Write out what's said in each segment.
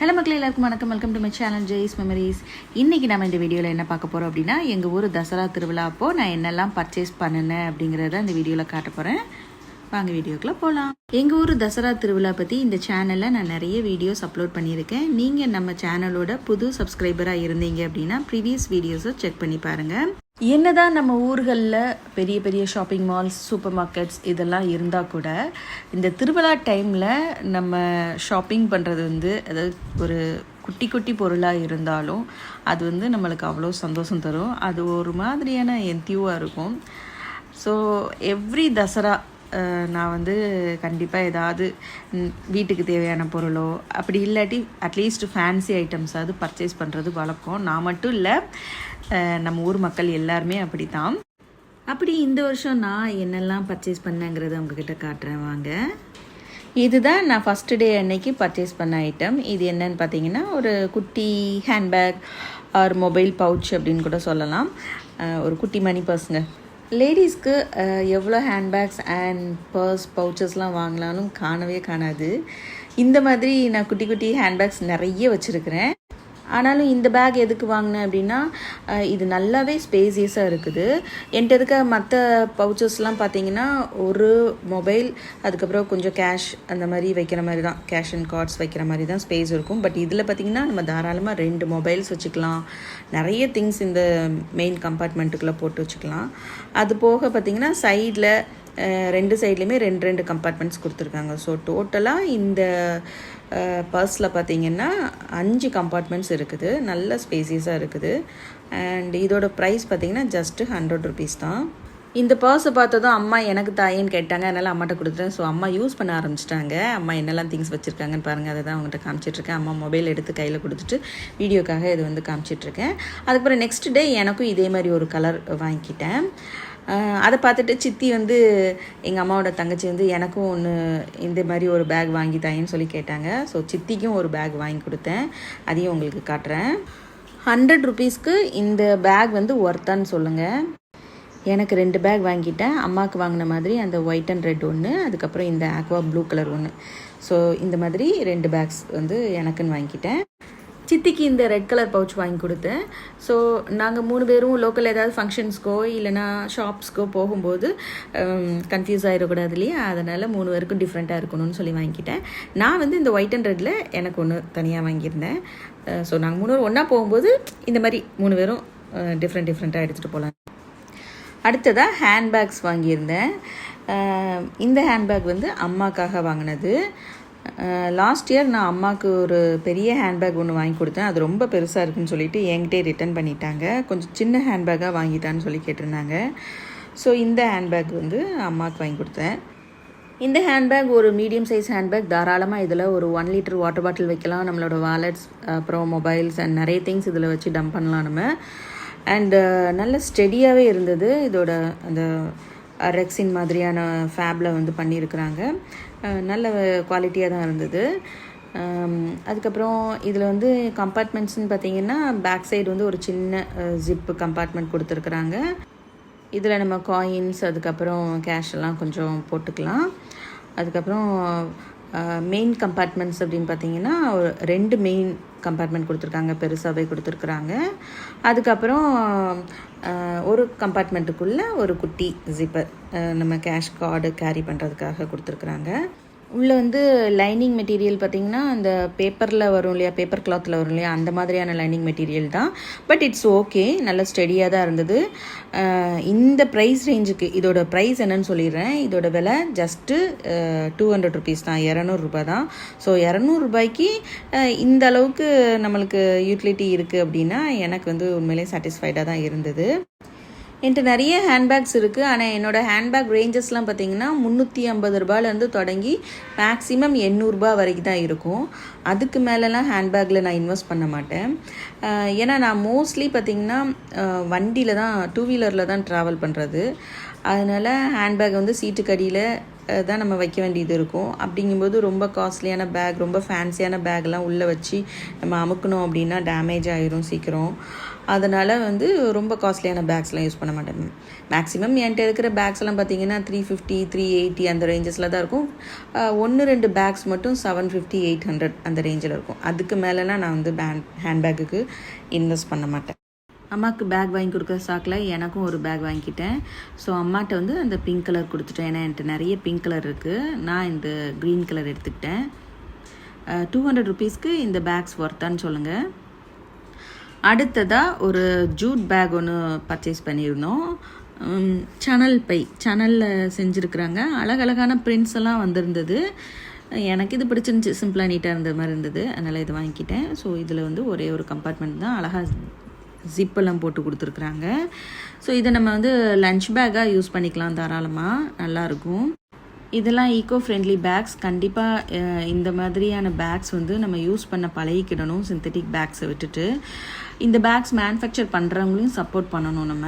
Hello மக்களே, எல்லாருக்கும் வணக்கம். Welcome to my channel Jai's memories. இன்றைக்கி நம்ம இந்த வீடியோவில் என்ன பார்க்க போகிறோம் அப்படின்னா, எங்கள் ஊர் தசரா திருவிழா அப்போது நான் என்னெல்லாம் பர்ச்சேஸ் பண்ணினேன் அப்படிங்கிறத இந்த வீடியோவில் காட்ட போகிறேன். வாங்க வீடியோக்குள்ளே போகலாம். எங்கள் ஊர் தசரா திருவிழா பற்றி இந்த சேனலில் நான் நிறைய வீடியோஸ் அப்லோட் பண்ணியிருக்கேன். நீங்கள் நம்ம சேனலோட புது சப்ஸ்கிரைபராக இருந்தீங்க அப்படின்னா ப்ரீவியஸ் வீடியோஸை செக் பண்ணி பாருங்கள். என்னதான் நம்ம ஊர்களில் பெரிய பெரிய ஷாப்பிங் மால்ஸ், சூப்பர் மார்க்கெட்ஸ் இதெல்லாம் இருந்தால் கூட இந்த திருவிழா டைமில் நம்ம ஷாப்பிங் பண்ணுறது அதாவது ஒரு குட்டி குட்டி பொருளாக இருந்தாலும் அது நம்மளுக்கு அவ்வளோ சந்தோஷம் தரும். அது ஒரு மாதிரியான என்தியூவாக இருக்கும். ஸோ எவ்ரி தசரா நான் கண்டிப்பாக ஏதாவது வீட்டுக்கு தேவையான பொருளோ அப்படி இல்லாட்டி அட்லீஸ்ட் ஃபேன்சி ஐட்டம்ஸாவது பர்ச்சேஸ் பண்ணுறது வழக்கம். நான் மட்டும் இல்லை, நம்ம ஊர் மக்கள் எல்லாருமே அப்படி தான். அப்படி இந்த வருஷம் நான் என்னெல்லாம் பர்ச்சேஸ் பண்ணேங்கிறத உங்ககிட்ட காட்டுறேன் வாங்க. இதுதான் நான் ஃபஸ்ட்டு டே அன்னைக்கு பர்ச்சேஸ் பண்ண ஐட்டம். இது என்னன்னு பார்த்தீங்கன்னா, ஒரு குட்டி ஹேண்ட்பேக் ஆர் மொபைல் பவுச் அப்படின்னு கூட சொல்லலாம். ஒரு குட்டி மணி பர்ஸுங்க. லேடிஸ்க்கு எவ்வளோ ஹேண்ட்பேக்ஸ் அண்ட் பர்ஸ் பவுச்சஸ்லாம் வாங்கினாலும் காணவே காணாது. இந்த மாதிரி நான் குட்டி குட்டி ஹேண்ட்பேக்ஸ் நிறைய வச்சுருக்கிறேன். ஆனாலும் இந்த பேக் எதுக்கு வாங்கினேன் அப்படின்னா, இது நல்லாவே ஸ்பேசியஸாக இருக்குது. என்கிட்ட இருக்க மற்ற பவுச்சஸ்லாம் பார்த்தீங்கன்னா, ஒரு மொபைல், அதுக்கப்புறம் கொஞ்சம் கேஷ் அந்த மாதிரி வைக்கிற மாதிரி தான், கேஷ் அண்ட் கார்ட்ஸ் வைக்கிற மாதிரி தான் ஸ்பேஸ் இருக்கும். பட் இதில் பார்த்திங்கன்னா நம்ம தாராளமாக 2 மொபைல்ஸ் வச்சுக்கலாம். நிறைய திங்ஸ் இந்த மெயின் கம்பார்ட்மெண்ட்டுக்குள்ளே போட்டு வச்சுக்கலாம். அது போக பார்த்திங்கன்னா சைடில் 2 சைட்லேயுமே 2 கம்பார்ட்மெண்ட்ஸ் கொடுத்துருக்காங்க. ஸோ டோட்டலாக இந்த பர்ஸில் பார்த்திங்கன்னா 5 கம்பார்ட்மெண்ட்ஸ் இருக்குது. நல்ல ஸ்பேசியஸாக இருக்குது. அண்ட் இதோட ப்ரைஸ் பார்த்திங்கன்னா ஜஸ்ட்டு 100 rupees தான். இந்த பர்ஸை பார்த்ததும் அம்மா எனக்கு தாயேன்னு கேட்டாங்க. அதனால் அம்மாட்ட கொடுத்துட்டேன். ஸோ அம்மா யூஸ் பண்ண ஆரம்பிச்சிட்டாங்க. அம்மா என்னெல்லாம் திங்ஸ் வச்சுருக்காங்கன்னு பாருங்கள். அதை தான் அவங்ககிட்ட காமிச்சிட்ருக்கேன். அம்மா மொபைல் எடுத்து கையில் கொடுத்துட்டு வீடியோக்காக இது காமிச்சிட்ருக்கேன். அதுக்கப்புறம் நெக்ஸ்ட் டே எனக்கும் இதே மாதிரி ஒரு கலர் வாங்கிக்கிட்டேன். அதை பார்த்துட்டு சித்தி எங்கள் அம்மாவோட தங்கச்சி எனக்கும் ஒன்று இந்த மாதிரி ஒரு பேக் வாங்கி தாயின்னு சொல்லி கேட்டாங்க. ஸோ சித்திக்கும் ஒரு பேக் வாங்கி கொடுத்தேன். அதையும் உங்களுக்கு காட்டுறேன். 100 rupeesக்கு இந்த பேக் ஒர்த்தான்னு சொல்லுங்கள். எனக்கு 2 பேக் வாங்கிட்டேன். அம்மாவுக்கு வாங்கின மாதிரி அந்த ஒயிட் அண்ட் ரெட் ஒன்று, அதுக்கப்புறம் இந்த ஆக்வா ப்ளூ கலர் ஒன்று. ஸோ இந்த மாதிரி 2 பேக்ஸ் எனக்குன்னு வாங்கிக்கிட்டேன். சித்திக்கு இந்த ரெட் கலர் பவுச் வாங்கி கொடுத்தேன். ஸோ நாங்கள் 3 பேரும் லோக்கல் ஏதாவது ஃபங்க்ஷன்ஸ்க்கோ இல்லைனா ஷாப்ஸ்க்கோ போகும்போது கன்ஃபியூஸ் ஆகிடக்கூடாது இல்லையா, அதனால் 3 பேருக்கும் டிஃப்ரெண்ட்டாக இருக்கணும்னு சொல்லி வாங்கிக்கிட்டேன். நான் இந்த ஒயிட் அண்ட் ரெட்டில் எனக்கு ஒன்று தனியாக வாங்கியிருந்தேன். ஸோ நாங்கள் 3 பேரும் ஒன்றா போகும்போது இந்த மாதிரி 3 பேரும் டிஃப்ரெண்ட்டாக எடுத்துகிட்டு போகலாம். அடுத்ததாக ஹேண்ட்பேக்ஸ் வாங்கியிருந்தேன். இந்த ஹேண்ட்பேக் அம்மாக்காக வாங்கினது. லாஸ்ட் இயர் நான் அம்மாவுக்கு ஒரு பெரிய ஹேண்ட்பேக் ஒன்று வாங்கி கொடுத்தேன். அது ரொம்ப பெருசாக இருக்குதுன்னு சொல்லிட்டு என்கிட்டே ரிட்டர்ன் பண்ணிட்டாங்க. கொஞ்சம் சின்ன ஹேண்ட்பேக்காக வாங்கிட்டான்னு சொல்லி கேட்டிருந்தாங்க. ஸோ இந்த ஹேண்ட்பேக் அம்மாவுக்கு வாங்கி கொடுத்தேன். இந்த ஹேண்ட்பேக் ஒரு மீடியம் சைஸ் ஹேண்ட்பேக். தாராளமாக இதில் ஒரு 1 liter வாட்டர் பாட்டில் வைக்கலாம். நம்மளோட வாலெட்ஸ், அப்புறம் மொபைல்ஸ் அண்ட் நிறைய திங்ஸ் இதில் வச்சு டம்ப் பண்ணலாம் நம்ம. அண்டு நல்ல ஸ்டெடியாகவே இருந்தது. இதோட அந்த ரெக்ஸின் மாதிரியான ஃபேப்பில் பண்ணியிருக்கிறாங்க. நல்ல குவாலிட்டியாக தான் இருந்தது. அதுக்கப்புறம் இதில் கம்பார்ட்மெண்ட்ஸ்னு பார்த்திங்கன்னா, பேக் சைடு ஒரு சின்ன ஜிப்பு கம்பார்ட்மெண்ட் கொடுத்துருக்குறாங்க. இதில் நம்ம காயின்ஸ், அதுக்கப்புறம் கேஷ் எல்லாம் கொஞ்சம் போட்டுக்கலாம். அதுக்கப்புறம் மெயின் கம்பார்ட்மெண்ட்ஸ் அப்படின்னு பார்த்திங்கன்னா, ஒரு 2 மெயின் கம்பார்ட்மெண்ட் கொடுத்துருக்காங்க, பெருசாகவே கொடுத்துருக்குறாங்க. அதுக்கப்புறம் ஒரு கம்பார்ட்மெண்ட்டுக்குள்ளே ஒரு குட்டி ஜிப்பர், நம்ம கேஷ் கார்டு கேரி பண்ணுறதுக்காக கொடுத்துருக்குறாங்க. உள்ளே லைனிங் மெட்டீரியல் பார்த்திங்கன்னா, அந்த பேப்பரில் வரும் இல்லையா, பேப்பர் கிளாத்தில் வரும் இல்லையா, அந்த மாதிரியான லைனிங் மெட்டீரியல் தான். பட் இட்ஸ் ஓகே, நல்ல ஸ்டெடியாக தான் இருந்தது. இந்த ப்ரைஸ் ரேஞ்சுக்கு இதோட ப்ரைஸ் என்னன்னு சொல்லிடுறேன். இதோட விலை ஜஸ்ட்டு 200 rupees தான், 200 ரூபாய் தான். ஸோ 200 ரூபாய்க்கு இந்த அளவுக்கு நம்மளுக்கு யூட்டிலிட்டி இருக்குது அப்படின்னா எனக்கு உண்மையிலே சாட்டிஸ்ஃபைடாக தான் இருந்தது. என்கிட்ட நிறைய ஹேண்ட்பேக்ஸ் இருக்குது. ஆனால் என்னோடய ஹேண்ட்பேக் ரேஞ்சஸ்லாம் பார்த்திங்கன்னா 350 ரூபாயிலேருந்து தொடங்கி மேக்ஸிமம் 800 ரூபா வரைக்கும் தான் இருக்கும். அதுக்கு மேலெலாம் ஹேண்ட்பேக்கில் நான் இன்வெஸ்ட் பண்ண மாட்டேன். ஏன்னா நான் மோஸ்ட்லி பார்த்திங்கன்னா வண்டியில் தான், 2 வீலரில் தான் ட்ராவல் பண்ணுறது. அதனால் ஹேண்ட்பேக் சீட்டுக்கு அடியில் தான் நம்ம வைக்க வேண்டியது இருக்கும். அப்படிங்கும்போது ரொம்ப காஸ்ட்லியான பேக், ரொம்ப ஃபேன்சியான பேக்லாம் உள்ளே வச்சு நம்ம அமுக்கணும் அப்படின்னா டேமேஜ் ஆயிரும் சீக்கிரம். அதனால் வந்து ரொம்ப காஸ்ட்லியான பேக்ஸ்லாம் யூஸ் பண்ண மாட்டேன். மேக்ஸிமம் என்கிட்ட இருக்கிற பேக்ஸ் எல்லாம் பார்த்தீங்கன்னா 350 380 அந்த ரேஞ்சஸில் தான் இருக்கும். 1-2 பேக்ஸ் மட்டும் 750 800 அந்த ரேஞ்சில் இருக்கும். அதுக்கு மேலெலாம் நான் வந்து ஹேண்ட்பேக்குக்கு இன்வெஸ்ட் பண்ண மாட்டேன். அம்மாவுக்கு பேக் வாங்கி கொடுக்குற சாக்கில் எனக்கும் ஒரு பேக் வாங்கிக்கிட்டேன். ஸோ அம்மாட்ட வந்து அந்த பிங்க் கலர் கொடுத்துட்டேன். ஏன்னா என்கிட்ட நிறைய பிங்க் கலர் இருக்குது. நான் இந்த க்ரீன் கலர் எடுத்துக்கிட்டேன். 200 ருபீஸ்க்கு இந்த பேக்ஸ் ஒர்த்தான்னு சொல்லுங்கள். அடுத்ததாக ஒரு ஜூட் பேக் ஒன்று பர்ச்சேஸ் பண்ணியிருந்தோம். சேனலில் செஞ்சுருக்குறாங்க. அழகழகான பிரிண்ட்ஸ் எல்லாம் வந்திருந்தது. எனக்கு இது பிடிச்சிருந்துச்சி. சிம்பிளாக நீட்டாக இருந்த மாதிரி இருந்தது. அதனால் இது வாங்கிக்கிட்டேன். ஸோ இதில் வந்து ஒரே ஒரு கம்பார்ட்மெண்ட் தான். அழகாக ஜிப்பெல்லாம் போட்டு கொடுத்துருக்குறாங்க. ஸோ இதை நம்ம வந்து லன்ச் பேக்காக யூஸ் பண்ணிக்கலாம் தாராளமாக. நல்லாயிருக்கும். இதெல்லாம் ஈக்கோ ஃப்ரெண்ட்லி பேக்ஸ். கண்டிப்பாக இந்த மாதிரியான பேக்ஸ் வந்து நம்ம யூஸ் பண்ண பழகிக்கிடணும், சிந்தட்டிக் பேக்ஸை விட்டுட்டு. இந்த பேக்ஸ் மேனுஃபேக்சர் பண்ணுறவங்களையும் சப்போர்ட் பண்ணணும் நம்ம.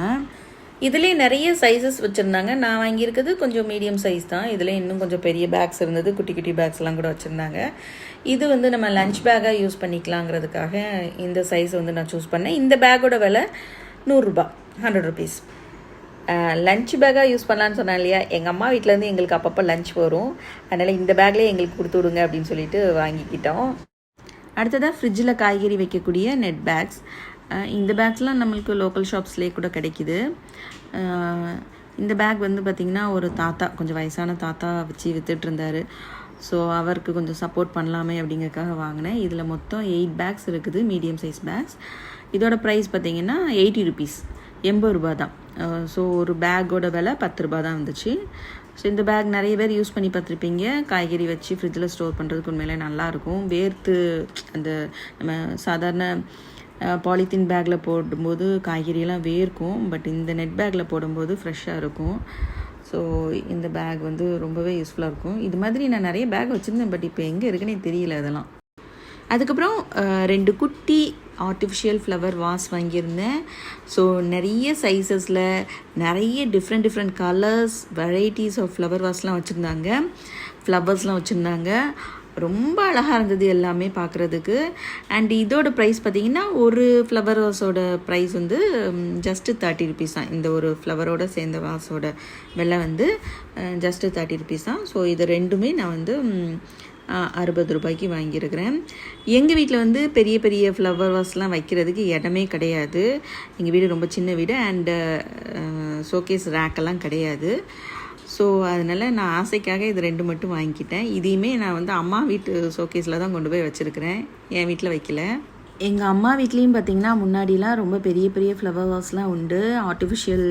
இதுலேயே நிறைய சைஸஸ் வச்சுருந்தாங்க. நான் வாங்கியிருக்கிறது கொஞ்சம் மீடியம் சைஸ் தான். இதில் இன்னும் கொஞ்சம் பெரிய பேக்ஸ் இருந்தது. குட்டி குட்டி பேக்ஸ்லாம் கூட வச்சுருந்தாங்க. இது வந்து நம்ம லன்ச் பேக்காக யூஸ் பண்ணிக்கலாங்கிறதுக்காக இந்த சைஸ் வந்து நான் சூஸ் பண்ணேன். இந்த பேக்கோட விலை 100 ரூபா, 100 ருபீஸ். லன்ச் பேக்காக யூஸ் பண்ணலான்னு சொன்னேன் இல்லையா, எங்கள் அம்மா வீட்டிலேருந்து எங்களுக்கு அப்பப்போ லன்ச் வரும். அதனால் இந்த பேக்லேயே எங்களுக்கு கொடுத்து விடுங்க அப்படின்னு சொல்லிட்டு வாங்கிக்கிட்டோம். அடுத்ததாக ஃப்ரிட்ஜில் காய்கறி வைக்கக்கூடிய நெட் பேக்ஸ். இந்த பேக்ஸ்லாம் நம்மளுக்கு லோக்கல் ஷாப்ஸ்லேயே கூட கிடைக்கிது. இந்த பேக் வந்து பார்த்திங்கன்னா ஒரு தாத்தா, கொஞ்சம் வயசான தாத்தா வச்சு விற்றுட்டு இருந்தார். ஸோ அவருக்கு கொஞ்சம் சப்போர்ட் பண்ணலாமே அப்படிங்கிறதுக்காக வாங்கினேன். இதில் மொத்தம் 8 பேக்ஸ் இருக்குது, மீடியம் சைஸ் பேக்ஸ். இதோட ப்ரைஸ் பார்த்திங்கன்னா 80 ருபீஸ், 80 ரூபா தான். ஸோ ஒரு பேக்கோட விலை 10 ரூபா தான் வந்துச்சு. ஸோ இந்த பேக் நிறைய பேர் யூஸ் பண்ணி பார்த்துருப்பீங்க. காய்கறி வச்சு ஃப்ரிட்ஜில் ஸ்டோர் பண்ணுறதுக்கு உண்மையிலே நல்லாயிருக்கும். வேர்த்து அந்த நம்ம சாதாரண பாலித்தீன் பேக்கில் போடும்போது காய்கறியெல்லாம் வேர்க்கும். பட் இந்த நெட் பேக்கில் போடும்போது ஃப்ரெஷ்ஷாக இருக்கும். ஸோ இந்த பேக் வந்து ரொம்பவே யூஸ்ஃபுல்லாக இருக்கும். இது மாதிரி நான் நிறைய பேக் வச்சுருந்தேன். பட் இப்போ எங்கே இருக்குன்னே தெரியல அதெல்லாம். அதுக்கப்புறம் 2 குட்டி ஆர்டிஃபிஷியல் ஃப்ளவர் வாஸ் வாங்கியிருந்தேன். ஸோ நிறைய சைஸஸில் நிறைய different colours, varieties of flower வாஸ்லாம் வச்சுருந்தாங்க. ஃப்ளவர்ஸ்லாம் வச்சுருந்தாங்க. ரொம்ப அழகாக இருந்தது எல்லாமே பார்க்குறதுக்கு. அண்ட் இதோட ப்ரைஸ் பார்த்திங்கன்னா ஒரு ஃப்ளவர் வாஸோட ப்ரைஸ் வந்து ஜஸ்ட்டு 30 ருபீஸ் தான். இந்த ஒரு ஃப்ளவரோட சேர்ந்த வாஸோட விலை வந்து ஜஸ்ட்டு 30 ருபீஸ் தான். ஸோ இது ரெண்டுமே நான் வந்து 60 ரூபாய்க்கு வாங்கியிருக்கிறேன். எங்கள் வீட்டில் வந்து பெரிய பெரிய ஃப்ளவர் வாஸ்லாம் வைக்கிறதுக்கு இடமே கிடையாது. எங்கள் வீடு ரொம்ப சின்ன வீடு. அண்டு ஷோகேஸ் ரேக்கெல்லாம் கிடையாது. ஸோ அதனால் நான் ஆசைக்காக இது 2 மட்டும் வாங்கிக்கிட்டேன். இதையுமே நான் வந்து அம்மா வீட்டு ஷோகேஸில் தான் கொண்டு போய் வச்சுருக்கிறேன். என் வீட்டில் வைக்கல. எங்கள் அம்மா வீட்லேயும் பார்த்திங்கன்னா முன்னாடிலாம் ரொம்ப பெரிய பெரிய ஃப்ளவர் வாஸ்லாம் உண்டு. ஆர்டிஃபிஷியல்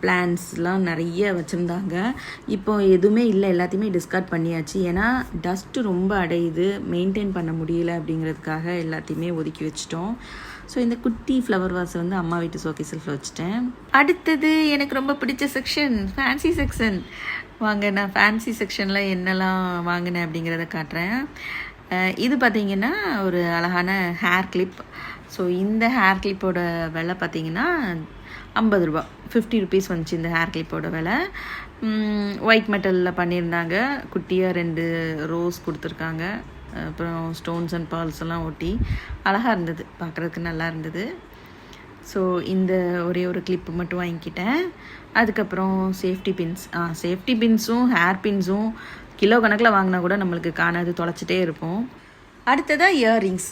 பிளான்ட்ஸ்லாம் நிறைய வச்சுருந்தாங்க. இப்போ எதுவுமே இல்லை, எல்லாத்தையுமே டிஸ்கார்ட் பண்ணியாச்சு. ஏன்னா டஸ்ட்டு ரொம்ப அடையுது, மெயின்டைன் பண்ண முடியல அப்படிங்கிறதுக்காக எல்லாத்தையுமே ஒதுக்கி வச்சிட்டோம். ஸோ இந்த குட்டி ஃப்ளவர் வாஸை வந்து அம்மா வீட்டு ஷோகேஸில் வச்சுட்டேன். அடுத்தது எனக்கு ரொம்ப பிடிச்ச செக்ஷன், ஃபேன்சி செக்ஷன். வாங்க நான் ஃபேன்சி செக்ஷனில் என்னெல்லாம் வாங்கினேன் அப்படிங்கிறத காட்டுறேன். இது பார்த்திங்கன்னா ஒரு அழகான ஹேர் கிளிப். ஸோ இந்த ஹேர் கிளிப்போட விலை பார்த்திங்கன்னா 50 ரூபா, 50 ருபீஸ் வந்துச்சு இந்த ஹேர் கிளிப்போட விலை. ஒயிட் மெட்டலில் பண்ணியிருந்தாங்க. குட்டியாக 2 ரோஸ் கொடுத்துருக்காங்க. அப்புறம் ஸ்டோன்ஸ் அண்ட் பால்ஸ் எல்லாம் ஒட்டி அழகாக இருந்தது, பார்க்குறதுக்கு நல்லா இருந்தது. ஸோ இந்த ஒரே ஒரு கிளிப்பு மட்டும் வாங்கிக்கிட்டேன். அதுக்கப்புறம் சேஃப்டி பின்ஸும் ஹேர் பின்ஸும் கிலோ கணக்கில் வாங்கினா கூட நம்மளுக்கு காணாது, தொலைச்சிட்டே இருப்போம். அடுத்ததாக இயர்ரிங்ஸ்.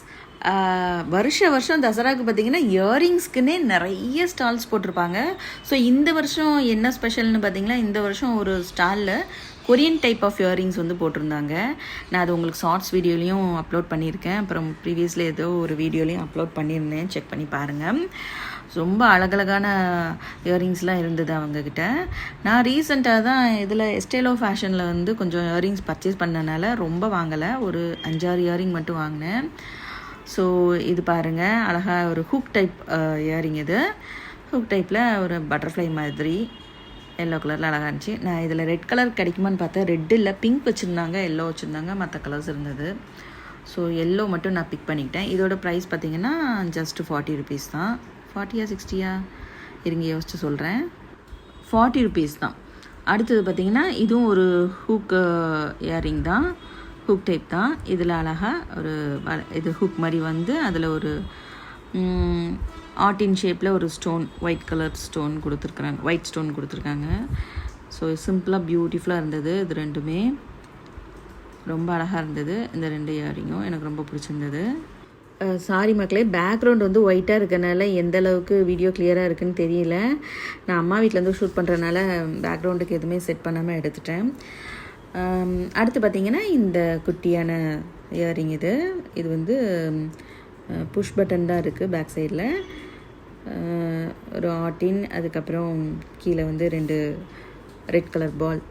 வருஷம் தசராவுக்கு பார்த்திங்கன்னா இயர்ரிங்ஸ்க்குன்னே நிறைய ஸ்டால்ஸ் போட்டிருப்பாங்க. ஸோ இந்த வருஷம் என்ன ஸ்பெஷல்னு பார்த்திங்கன்னா, இந்த வருஷம் ஒரு ஸ்டாலில் கொரியன் டைப் ஆஃப் இயர்ரிங்ஸ் வந்து போட்டிருந்தாங்க. நான் அது உங்களுக்கு ஷார்ட்ஸ் வீடியோலையும் அப்லோட் பண்ணியிருக்கேன். அப்புறம் ப்ரீவியஸில் ஏதோ ஒரு வீடியோலையும் அப்லோட் பண்ணியிருந்தேன், செக் பண்ணி பாருங்கள். ரொம்ப அழகழகான இயர்ரிங்ஸ்லாம் இருந்தது அவங்கக்கிட்ட. நான் ரீசெண்டாக தான் இதில் எஸ்டேலோ ஃபேஷனில் வந்து கொஞ்சம் இயர்ரிங்ஸ் பர்ச்சேஸ் பண்ணனால ரொம்ப வாங்கலை, ஒரு 5-6 இயர்ரிங் மட்டும் வாங்கினேன். ஸோ இது பாருங்கள், அழகாக ஒரு ஹூக் டைப் இயர்ரிங். இது ஹூக் டைப்பில் ஒரு பட்டர்ஃப்ளை மாதிரி எல்லோ கலரில் அழகாக இருந்துச்சு. நான் இதில் ரெட் கலர் கிடைக்குமான்னு பார்த்தேன். ரெட் இல்லை, பிங்க் வச்சுருந்தாங்க, எல்லோ வச்சுருந்தாங்க, மற்ற கலர்ஸ் இருந்தது. ஸோ எல்லோ மட்டும் நான் பிக் பண்ணிக்கிட்டேன். இதோட ப்ரைஸ் பார்த்திங்கன்னா ஜஸ்ட்டு 40 ருபீஸ் தான். 40 60 இருங்க யோசிச்சு சொல்கிறேன். 40 ருபீஸ் தான். அடுத்தது பார்த்திங்கன்னா இதுவும் ஒரு ஹூக் இயரிங் தான், ஹூக் டைப் தான். இதில் அழகாக ஒரு இது ஹூக் மாதிரி வந்து அதில் ஒரு ஆர்டின் ஷேப்பில் ஒரு ஸ்டோன், ஒயிட் கலர் ஸ்டோன் கொடுத்துருக்குறாங்க, ஒயிட் ஸ்டோன் கொடுத்துருக்காங்க. ஸோ சிம்பிளாக பியூட்டிஃபுல்லாக இருந்தது. இது ரெண்டுமே ரொம்ப அழகாக இருந்தது. இந்த 2 இயரிங்கும் எனக்கு ரொம்ப பிடிச்சிருந்தது. சாரி மக்களே, பேக்ரவுண்ட் வந்து ஒயிட்டாக இருக்கனால எந்த அளவுக்கு வீடியோ கிளியராக இருக்குதுன்னு தெரியல. நான் அம்மா வீட்டிலேருந்து ஷூட் பண்ணுறதுனால பேக்ரவுண்டுக்கு எதுவுமே செட் பண்ணாமல் எடுத்துட்டேன். அடுத்து பார்த்திங்கன்னா இந்த குட்டியான இயரிங் இது வந்து புஷ் பட்டன் தான் இருக்குது பேக் சைடில். ஒரு ஆர்டின், அதுக்கப்புறம் கீழே வந்து 2 ரெட் கலர் பால்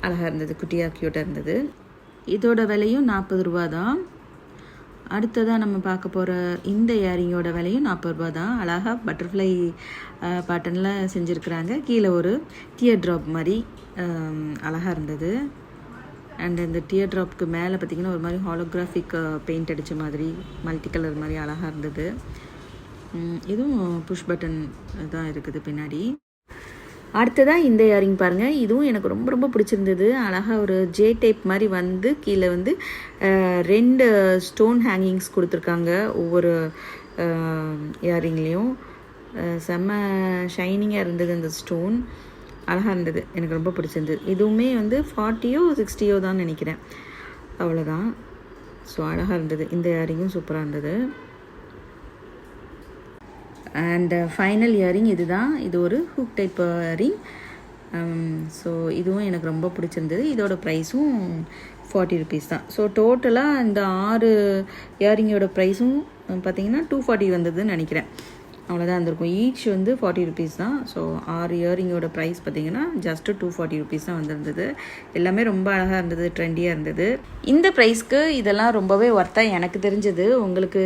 அழகாக இருந்தது, குட்டியாக க்யூட்டாக இருந்தது. இதோட விலையும் 40 ரூபா தான். அடுத்ததாக நம்ம பார்க்க போகிற இந்த இயரிங்கோட விலையும் 40 ரூபா தான். அழகாக பட்டர்ஃப்ளை பேட்டர்னில் செஞ்சுருக்குறாங்க. கீழே ஒரு டியர் ட்ராப் மாதிரி அழகாக இருந்தது. அண்ட் இந்த டியர் ட்ராப்க்கு மேலே பார்த்திங்கன்னா ஒரு மாதிரி ஹாலோகிராஃபிக் பெயிண்ட் அடித்த மாதிரி மல்டி கலர் மாதிரி அழகாக இருந்தது. இதுவும் புஷ் பட்டன் தான் இருக்குது பின்னாடி. அடுத்ததாக இந்த இயரிங் பாருங்கள், இதுவும் எனக்கு ரொம்ப ரொம்ப பிடிச்சிருந்தது. அழகாக ஒரு ஜே டைப் மாதிரி வந்து கீழே வந்து 2 ஸ்டோன் ஹேங்கிங்ஸ் கொடுத்துருக்காங்க ஒவ்வொரு இயரிங்லேயும். செம்ம ஷைனிங்காக இருந்தது அந்த ஸ்டோன், அழகாக இருந்தது, எனக்கு ரொம்ப பிடிச்சிருந்தது. இதுவுமே வந்து 40 or 60 தான் நினைக்கிறேன், அவ்வளோதான். ஸோ அழகாக இருந்தது. இந்த இயரிங்கும் சூப்பராக இருந்தது. அண்ட் ஃபைனல் இயரிங் இது தான். இது ஒரு ஹூக் டைப் இயரிங். ஸோ இதுவும் எனக்கு ரொம்ப பிடிச்சிருந்தது. இதோட ப்ரைஸும் 40 rupees தான். ஸோ டோட்டலாக இந்த 6 இயரிங்கோட ப்ரைஸும் பார்த்திங்கன்னா 240 வந்ததுன்னு நினைக்கிறேன், அவ்வளோதான் இருந்திருக்கும். ஈச் வந்து 40 rupees தான். ஸோ 6 இயரிங்கோட ப்ரைஸ் பார்த்திங்கன்னா ஜஸ்ட்டு 240 rupees தான் வந்திருந்தது. எல்லாமே ரொம்ப அழகாக இருந்தது, ட்ரெண்டியாக இருந்தது. இந்த ப்ரைஸ்க்கு இதெல்லாம் ரொம்பவே ஒர்த்தாக எனக்கு தெரிஞ்சது. உங்களுக்கு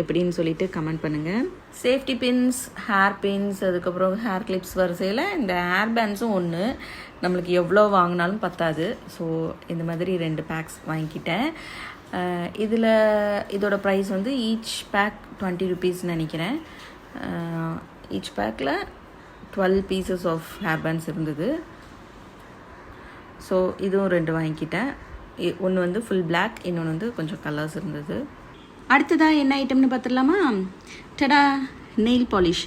எப்படின்னு சொல்லிட்டு கமெண்ட் பண்ணுங்கள். சேஃப்டி பின்ஸ், ஹேர் பின்ஸ், அதுக்கப்புறம் ஹேர் கிளிப்ஸ் வரிசையில் இந்த ஹேர் பேண்ட்ஸும் ஒன்று. நம்மளுக்கு எவ்வளோ வாங்கினாலும் பத்தாது. ஸோ இந்த மாதிரி 2 பேக்ஸ் வாங்கிக்கிட்டேன். இதோட ப்ரைஸ் வந்து ஈச் பேக் 20 rupees நினைக்கிறேன். ஈச் பேக்கில் 12 pieces ஆஃப் ஹேர் பேண்ட்ஸ் இருந்தது. ஸோ இதுவும் 2 வாங்கிக்கிட்டேன். ஒன்று வந்து ஃபுல் பிளாக், இன்னொன்று வந்து கொஞ்சம் கலர்ஸ் இருந்தது. அடுத்ததாக என்ன ஐட்டம்னு பார்த்துடலாமா? டடா, நெயில் பாலிஷ்.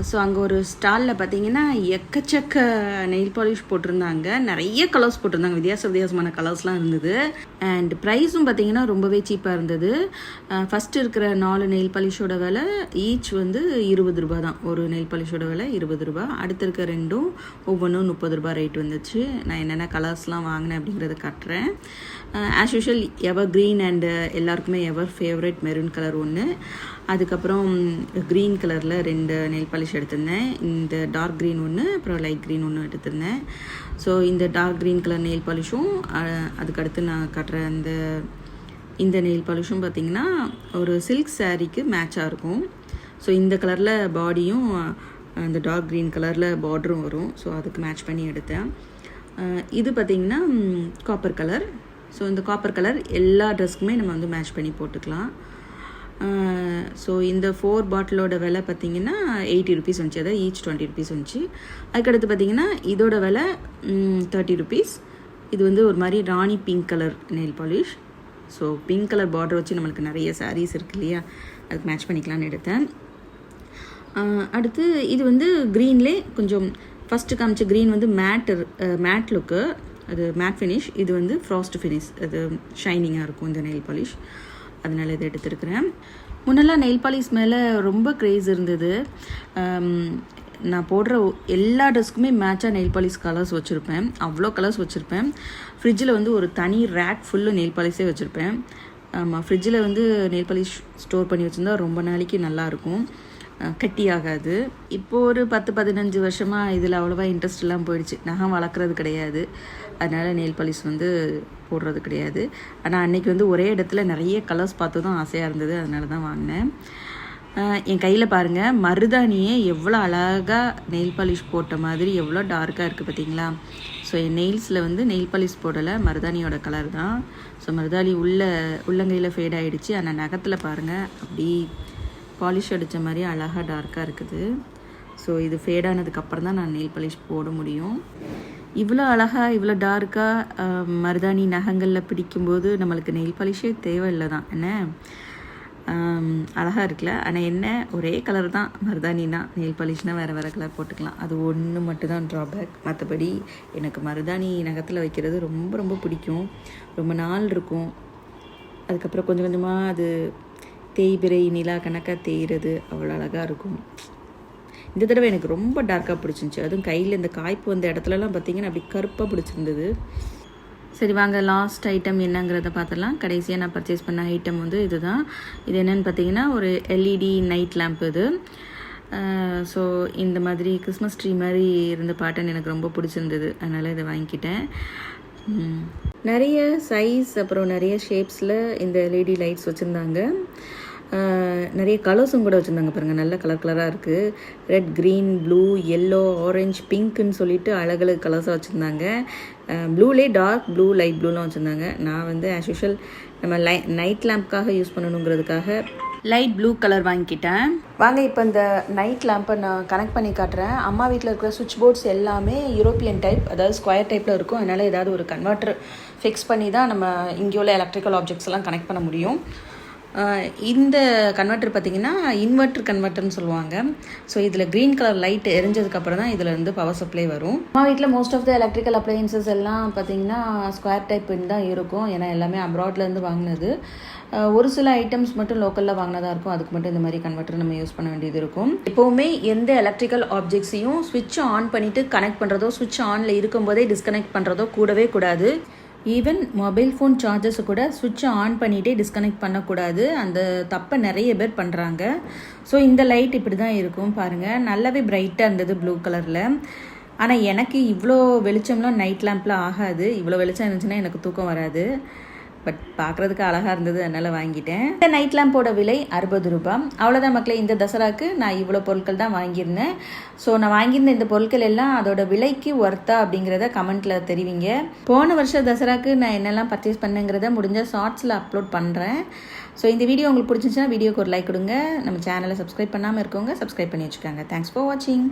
ஸோ அங்கே ஒரு ஸ்டாலில் பார்த்தீங்கன்னா எக்கச்சக்க நெயில் பாலிஷ் போட்டிருந்தாங்க. நிறைய கலர்ஸ் போட்டிருந்தாங்க, வித்தியாசமான கலர்ஸ்லாம் இருந்தது. அண்ட் ப்ரைஸும் பார்த்தீங்கன்னா ரொம்பவே சீப்பாக இருந்தது. ஃபஸ்ட்டு இருக்கிற 4 நெயில் பாலிஷோட விலை ஈச் வந்து 20 ரூபா தான். ஒரு நெயில் பாலிஷோட விலை 20 ரூபா. அடுத்து இருக்க 2ம் ஒவ்வொன்றும் 30 ரூபா ரேட் வந்துச்சு. நான் என்னென்ன கலர்ஸ்லாம் வாங்கினேன் அப்படிங்கிறத காட்டுறேன். As usual ever green and எல்லாருக்குமே எவர் ஃபேவரட் மெரூன் கலர் ஒன்று. அதுக்கப்புறம் க்ரீன் கலரில் 2 நெயில் பாலிஷ் எடுத்திருந்தேன். இந்த டார்க் க்ரீன் ஒன்று, அப்புறம் லைட் க்ரீன் ஒன்று எடுத்திருந்தேன். ஸோ இந்த டார்க் க்ரீன் கலர் நெயில் பாலிஷும் அதுக்கடுத்து நான் காட்டுற இந்த நெயில் பாலிஷும் பார்த்திங்கன்னா ஒரு சில்க் சாரீக்கு மேட்சாக இருக்கும். ஸோ இந்த கலரில் பாடியும் அந்த டார்க் க்ரீன் கலரில் பார்டரும் வரும். ஸோ அதுக்கு மேட்ச் பண்ணி எடுத்தேன். இது பார்த்திங்கன்னா காப்பர் கலர். ஸோ இந்த காப்பர் கலர் எல்லா ட்ரெஸ்க்குமே நம்ம வந்து மேட்ச் பண்ணி போட்டுக்கலாம். ஸோ இந்த 4 பாட்டிலோட விலை பார்த்திங்கன்னா 80 rupees வந்துச்சு. அதாவது ஈச் 20 rupees வந்துச்சு. அதுக்கடுத்து பார்த்திங்கன்னா இதோட விலை 30 rupees. இது வந்து ஒரு மாதிரி rani pink colour nail polish. So pink colour border வச்சு நம்மளுக்கு நிறைய சாரீஸ் இருக்குது இல்லையா, அதுக்கு மேட்ச் பண்ணிக்கலான்னு எடுத்தேன். அடுத்து இது வந்து க்ரீன்லே கொஞ்சம் ஃபஸ்ட்டு காமிச்ச க்ரீன் வந்து மேட் லுக்கு, அது மேட் ஃபினிஷ். இது வந்து ஃப்ராஸ்ட் ஃபினிஷ், அது ஷைனிங்காக இருக்கும் இந்த நெயில் பாலிஷ், அதனால் இதை எடுத்துருக்கிறேன். முன்னெல்லாம் நெயில் பாலிஷ் மேலே ரொம்ப க்ரேஸ் இருந்தது. நான் போடுற எல்லா ட்ரெஸ்க்குமே மேட்சாக நெயில் பாலிஷ் கலர்ஸ் வச்சுருப்பேன், அவ்வளோ கலர்ஸ் வச்சுருப்பேன். ஃப்ரிட்ஜில் வந்து ஒரு தனி ரேக் ஃபுல்லு நெயில் பாலிஷே வச்சுருப்பேன். ஆமாம், ஃப்ரிட்ஜில் வந்து நெயில் பாலிஷ் ஸ்டோர் பண்ணி வச்சுருந்தா ரொம்ப நாளைக்கு நல்லாயிருக்கும், கட்டி ஆகாது. இப்போது ஒரு 10-15 வருஷமாக இதில் அவ்வளோவா இன்ட்ரெஸ்ட் எல்லாம் போயிடுச்சு. நகம் வளர்க்குறது கிடையாது, அதனால் நெயில் பாலிஷ் வந்து போடுறது கிடையாது. ஆனால் அன்றைக்கி வந்து ஒரே இடத்துல நிறைய கலர்ஸ் பார்த்து தான் ஆசையாக இருந்தது, அதனால தான் வாங்கினேன். என் கையில் பாருங்கள், மருதாணியே எவ்வளோ அழகாக நெயில் பாலிஷ் போட்ட மாதிரி எவ்வளோ டார்க்காக இருக்குது பார்த்தீங்களா. ஸோ என் நெயில்ஸில் வந்து நெயில் பாலிஷ் போடலை, மருதாணியோட கலர் தான். ஸோ மருதாணி உள்ளங்கையில் ஃபேட் ஆகிடுச்சு. ஆனால் நகத்தில் பாருங்கள் அப்படி பாலிஷ் அடித்த மாதிரி அழகாக டார்க்காக இருக்குது. ஸோ இது ஃபேடானதுக்கப்புறம் தான் நான் நெயில் பாலிஷ் போட முடியும். இவ்வளோ அழகாக இவ்வளோ டார்க்காக மருதாணி நகங்களில் பிடிக்கும்போது நம்மளுக்கு நெயில் பாலிஷே தேவையில்லை தான் என்ன. அழகாக இருக்குல்ல. ஆனால் என்ன ஒரே கலர் தான் மருதாணினா, நெயில் பாலிஷ்னால் வேறு வேறு கலர் போட்டுக்கலாம். அது ஒன்று மட்டும்தான் ட்ராபேக். மற்றபடி எனக்கு மருதாணி நகத்தில் வைக்கிறது ரொம்ப ரொம்ப பிடிக்கும். ரொம்ப நாள் இருக்கும். அதுக்கப்புறம் கொஞ்சம் கொஞ்சமாக அது தேய்பிரை நிலா கணக்காக தேய்கிறது அவ்வளோ அழகாக இருக்கும். இந்த தடவை எனக்கு ரொம்ப டார்க்காக பிடிச்சிருந்துச்சி. அதுவும் கையில் இந்த காய்ப்பு வந்த இடத்துலலாம் பார்த்திங்கன்னா அப்படி கருப்பாக பிடிச்சிருந்தது. சரி வாங்க லாஸ்ட் ஐட்டம் என்னங்கிறத பார்த்துடலாம். கடைசியாக நான் பர்ச்சேஸ் பண்ண ஐட்டம் வந்து இதுதான். இது என்னென்னு பார்த்தீங்கன்னா ஒரு எல்இடி நைட் லேம்ப் இது. ஸோ இந்த மாதிரி கிறிஸ்மஸ் ட்ரீ மாதிரி இருந்த பேட்டர்ன் எனக்கு ரொம்ப பிடிச்சிருந்தது, அதனால் இதை வாங்கிக்கிட்டேன். நிறைய சைஸ் அப்புறம் நிறைய ஷேப்ஸில் இந்த எல்இடி லைட்ஸ் வச்சுருந்தாங்க. நிறைய கலர்ஸும் கூட வச்சுருந்தாங்க பாருங்கள். நல்ல கலராக இருக்குது. Red, green, blue, yellow, orange, பிங்க்குன்னு சொல்லிட்டு அழகழகு கலர்ஸாக வச்சுருந்தாங்க. ப்ளூலே டார்க் ப்ளூ, லைட் ப்ளூலாம் வச்சுருந்தாங்க. நான் வந்து ஆஸ் யூஷுவல் நம்ம நைட் லேம்ப்காக யூஸ் பண்ணணுங்கிறதுக்காக லைட் ப்ளூ கலர் வாங்கிக்கிட்டேன். வாங்க இப்போ இந்த நைட் லேம்பை நான் கனெக்ட் பண்ணி காட்டுறேன். அம்மா வீட்டில் இருக்கிற சுவிட்ச் போர்ட்ஸ் எல்லாமே யூரோப்பியன் டைப், அதாவது ஸ்கொயர் டைப்பில் இருக்கும். அதனால் ஏதாவது ஒரு கன்வெர்ட்டர் ஃபிக்ஸ் பண்ணி தான் நம்ம இங்கே உள்ள எலக்ட்ரிக்கல் ஆப்ஜெக்ட்ஸ் எல்லாம் கனெக்ட் பண்ண முடியும். இந்த கன்வெர்ட்டர் பார்த்திங்கன்னா இன்வெர்ட்டர் கன்வெர்ட்டர்னு சொல்லுவாங்க. ஸோ இதில் க்ரீன் கலர் லைட் எரிஞ்சதுக்கப்புறம் தான் இதில் இருந்து பவர் சப்ளை வரும். அம்மா வீட்டில் most of the electrical appliances எல்லாம் பார்த்திங்கன்னா ஸ்கொயர் டைப்புன்னு தான் இருக்கும். ஏன்னா எல்லாமே அப்ராட்லேருந்து வாங்கினது. ஒரு சில ஐட்டம்ஸ் மட்டும் லோக்கலில் வாங்கினதாக இருக்கும். அதுக்கு மட்டும் இந்த மாதிரி கன்வெர்ட்டர் நம்ம யூஸ் பண்ண வேண்டியது இருக்கும். எப்போவுமே எந்த எலக்ட்ரிக்கல் ஆப்ஜெக்ட்ஸையும் ஸ்விட்சை ஆன் பண்ணிவிட்டு கனெக்ட் பண்ணுறதோ, ஸ்விட்ச் ஆனில் இருக்கும்போதே டிஸ்கனெக்ட் பண்ணுறதோ கூடவே கூடாது. ஈவன் மொபைல் ஃபோன் சார்ஜர்ஸை கூட ஸ்விட்சை ஆன் பண்ணிகிட்டே டிஸ்கனெக்ட் பண்ணக்கூடாது. அந்த தப்பை நிறைய பேர் பண்ணுறாங்க. ஸோ இந்த லைட் இப்படி தான் இருக்கும் பாருங்கள். நல்லாவே பிரைட்டாக இருந்தது ப்ளூ கலரில். ஆனால் எனக்கு இவ்வளோ வெளிச்சம்லாம் நைட் லேம்பில் ஆகாது. இவ்வளோ வெளிச்சம் இருந்துச்சுன்னா எனக்கு தூக்கம் வராது. பட் பார்க்குறதுக்கு அழகாக இருந்தது, அதனால் வாங்கிட்டேன். இந்த நைட் லேம்போட விலை 60 ரூபாய். அவ்வளோதான் மக்களே. இந்த தசராக்கு நான் இவ்வளோ பொருட்கள் தான் வாங்கியிருந்தேன். ஸோ நான் வாங்கியிருந்த இந்த பொருட்கள் எல்லாம் அதோட விலைக்கு ஒர்த்தா அப்படிங்கிறத கமெண்ட்டில் தெரிவிங்க. போன வருஷம் தசராக்கு நான் என்னெல்லாம் பர்ச்சேஸ் பண்ணுங்கிறத முடிஞ்ச ஷார்ட்ஸில் அப்லோட் பண்ணுறேன். ஸோ இந்த வீடியோ உங்களுக்கு பிடிச்சிச்சுன்னா வீடியோக்கு ஒரு லைக் கொடுங்க. நம்ம சேனலை சப்ஸ்கிரைப் பண்ணாமல் இருக்கவங்க சப்ஸ்கிரைப் பண்ணி வச்சுக்கோங்க. தேங்க்ஸ் ஃபார் வாட்சிங்.